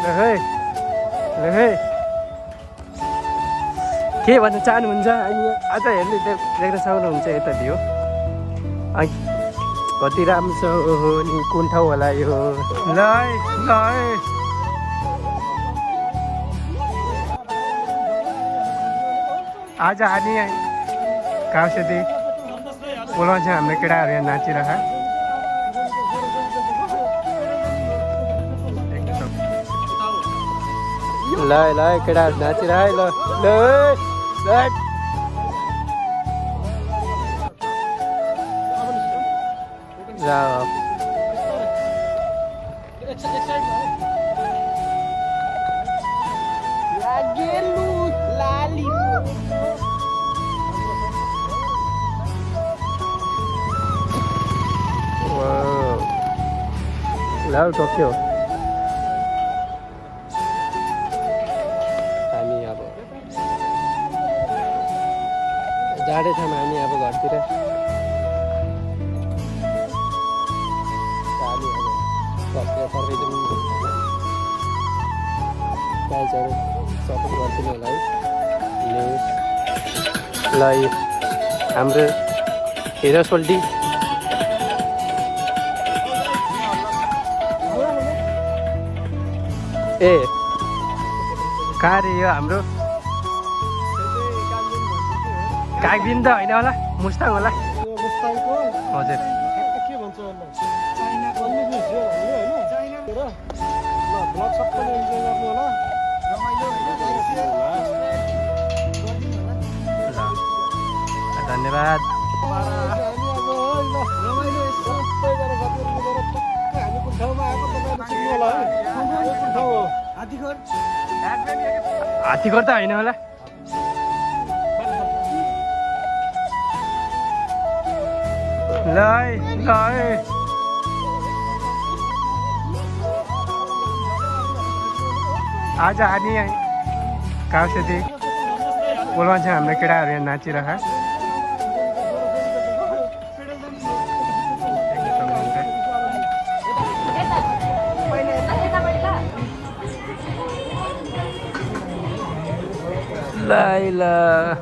ल है के भन्न चाहनुहुन्छ अनि आज हेर्नु देख्न सक्नुहुन्छ यता भ्यू कति राम्रो छ ओहो नि कुन ठाउँ होला यो ल है आज हामी काउसेती पुलमा चाहिँ हाम्रो केटाहरू यहाँ नाचिरहेको ल केटाहरू नाचिरह ल ल टोक्यो हामी अब जाडै छौँ हामी अब घरतिर हामी अब घरतिर फर्काइदिउँ प्राइजहरू सपोर्ट गरिदिनु होला है न्युज ल हाम्रो हिरो सोल्टी ए कहाँ रे यो हाम्रो कागबिन त होइन होला मुस्ताङ होला हजुर धन्यवाद हात्तीघर त होइन होला ल आज हामी काउसेती पुलमा चाहिँ हाम्रो केटाहरू यहाँ नाचिरहेको ल